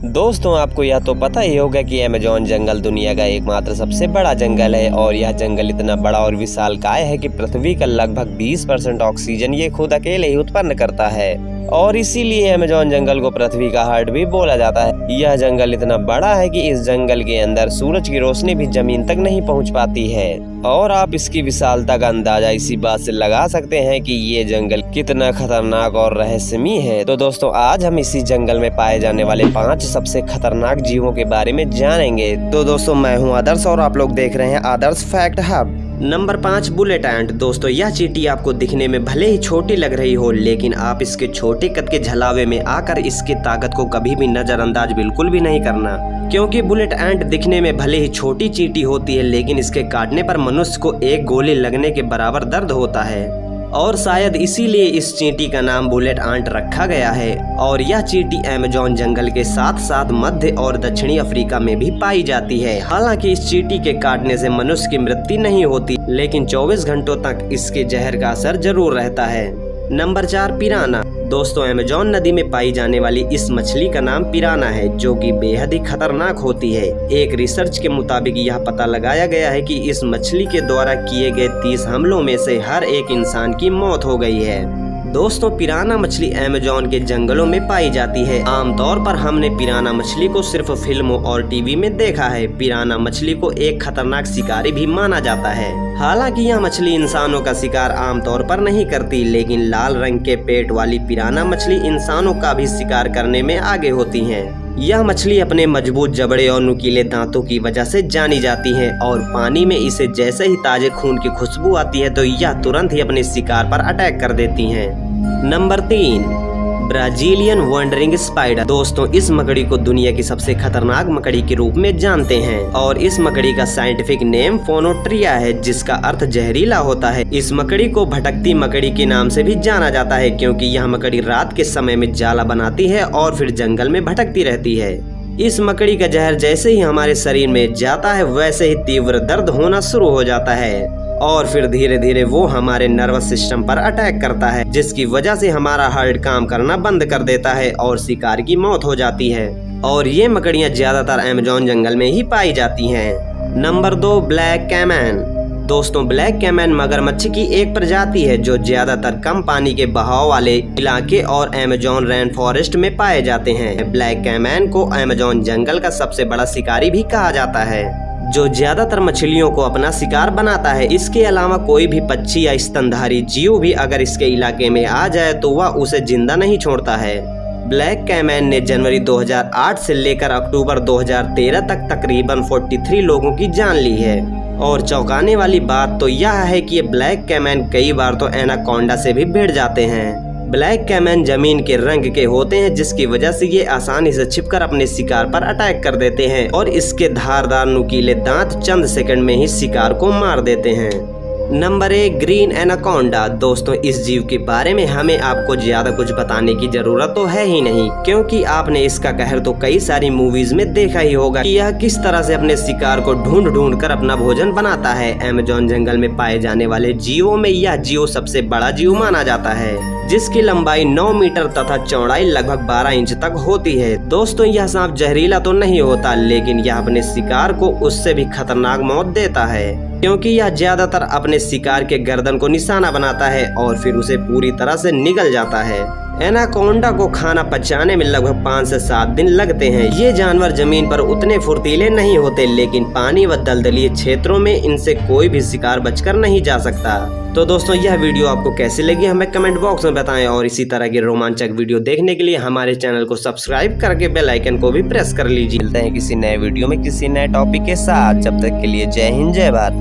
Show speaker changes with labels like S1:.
S1: दोस्तों आपको यह तो पता ही होगा कि अमेज़न जंगल दुनिया का एकमात्र सबसे बड़ा जंगल है और यह जंगल इतना बड़ा और विशालकाय है कि पृथ्वी का लगभग 20% ऑक्सीजन ये खुद अकेले ही उत्पन्न करता है और इसीलिए अमेज़न जंगल को पृथ्वी का हार्ट भी बोला जाता है। यह जंगल इतना बड़ा है कि इस जंगल के अंदर सूरज की रोशनी भी जमीन तक नहीं पहुंच पाती है और आप इसकी विशालता का अंदाजा इसी बात से लगा सकते हैं कि ये जंगल कितना खतरनाक और रहस्यमय है। तो दोस्तों आज हम इसी जंगल में पाए जाने वाले 5 सबसे खतरनाक जीवों के बारे में जानेंगे। तो दोस्तों मैं हूं आदर्श और आप लोग देख रहे हैं आदर्श फैक्ट हब। नंबर 5 बुलेट एंट। दोस्तों यह चींटी आपको दिखने में भले ही छोटी लग रही हो लेकिन आप इसके छोटे कद के झलावे में आकर इसकी ताकत को कभी भी नजरअंदाज बिल्कुल भी नहीं करना, क्योंकि बुलेट एंट दिखने में भले ही छोटी चींटी होती है लेकिन इसके काटने पर मनुष्य को एक गोली लगने के बराबर दर्द होता है और शायद इसीलिए इस चींटी का नाम बुलेट एंट रखा गया है। और यह चींटी अमेज़न जंगल के साथ साथ मध्य और दक्षिणी अफ्रीका में भी पाई जाती है। हालांकि इस चींटी के काटने से मनुष्य की मृत्यु नहीं होती लेकिन 24 घंटों तक इसके जहर का असर जरूर रहता है। नंबर 4 पिराना। दोस्तों अमेज़न नदी में पाई जाने वाली इस मछली का नाम पिराना है जो कि बेहद ही खतरनाक होती है। एक रिसर्च के मुताबिक यह पता लगाया गया है कि इस मछली के द्वारा किए गए 30 हमलों में से हर एक इंसान की मौत हो गई है। दोस्तों पिराना मछली अमेज़न के जंगलों में पाई जाती है। आमतौर पर हमने पिराना मछली को सिर्फ फिल्मों और टीवी में देखा है। पिराना मछली को एक खतरनाक शिकारी भी माना जाता है। हालांकि यह मछली इंसानों का शिकार आमतौर पर नहीं करती लेकिन लाल रंग के पेट वाली पिराना मछली इंसानों का भी शिकार करने में आगे होती है। यह मछली अपने मजबूत जबड़े और नुकीले दांतों की वजह से जानी जाती है और पानी में इसे जैसे ही ताजे खून की खुशबू आती है तो यह तुरंत ही अपने शिकार पर अटैक कर देती हैं। Number 3 Brazilian wondering spider. दोस्तों इस मकड़ी को दुनिया की सबसे खतरनाक मकड़ी के रूप में जानते हैं और इस मकड़ी का साइंटिफिक नेम फोनोट्रिया है जिसका अर्थ जहरीला होता है। इस मकड़ी को भटकती मकड़ी के नाम से भी जाना जाता है क्योंकि यह मकड़ी रात के समय में जाला बनाती है और फिर जंगल में भटकती रहती है। इस मकड़ी का जहर जैसे ही हमारे शरीर में जाता है वैसे ही तीव्र दर्द होना शुरू हो जाता है और फिर धीरे धीरे वो हमारे नर्वस सिस्टम पर अटैक करता है जिसकी वजह से हमारा हार्ट काम करना बंद कर देता है और शिकार की मौत हो जाती है। और ये मकड़ियाँ ज्यादातर अमेज़न जंगल में ही पाई जाती हैं। Number 2 black caiman. दोस्तों ब्लैक कैमन मगरमच्छ की एक प्रजाति है जो ज्यादातर कम पानी के बहाव वाले इलाके और अमेज़न रेन फॉरेस्ट में पाए जाते हैं। ब्लैक कैमन को अमेज़न जंगल का सबसे बड़ा शिकारी भी कहा जाता है जो ज्यादातर मछलियों को अपना शिकार बनाता है। इसके अलावा कोई भी पक्षी या स्तनधारी जीव भी अगर इसके इलाके में आ जाए तो वह उसे जिंदा नहीं छोड़ता है। ब्लैक कैमन ने जनवरी 2008 से लेकर अक्टूबर 2013 तक तकरीबन 43 लोगों की जान ली है और चौंकाने वाली बात तो यह है कि ये ब्लैक कैमन कई बार तो एनाकोंडा से भी भिड़ जाते हैं। ब्लैक कैमन जमीन के रंग के होते हैं जिसकी वजह से ये आसानी से छिपकर अपने शिकार पर अटैक कर देते हैं और इसके धारदार नुकीले दांत चंद सेकंड में ही शिकार को मार देते हैं। Number 1 green anaconda. दोस्तों इस जीव के बारे में हमें आपको ज्यादा कुछ बताने की जरूरत तो है ही नहीं क्योंकि आपने इसका कहर तो कई सारी मूवीज में देखा ही होगा कि यह किस तरह से अपने शिकार को ढूंढ ढूंढ कर अपना भोजन बनाता है। अमेज़न जंगल में पाए जाने वाले जीवों में यह जीव सबसे बड़ा जीव माना जाता है जिसकी लंबाई 9 मीटर तथा चौड़ाई लगभग 12 इंच तक होती है। दोस्तों यह सांप जहरीला तो नहीं होता लेकिन यह अपने शिकार को उससे भी खतरनाक मौत देता है क्योंकि यह ज्यादातर अपने शिकार के गर्दन को निशाना बनाता है और फिर उसे पूरी तरह से निगल जाता है। एनाकोंडा को खाना पचाने में लगभग 5 से 7 दिन लगते हैं। ये जानवर जमीन पर उतने फुर्तीले नहीं होते लेकिन पानी व दलदली क्षेत्रों में इनसे कोई भी शिकार बचकर नहीं जा सकता। तो दोस्तों यह वीडियो आपको कैसी लगी हमें कमेंट बॉक्स में बताएं और इसी तरह की रोमांचक वीडियो देखने के लिए हमारे चैनल को सब्सक्राइब करके बेल आइकन को भी प्रेस कर लीजिए। मिलते हैं किसी नए वीडियो में किसी नए टॉपिक के साथ। जब तक के लिए जय हिंद जय भारत।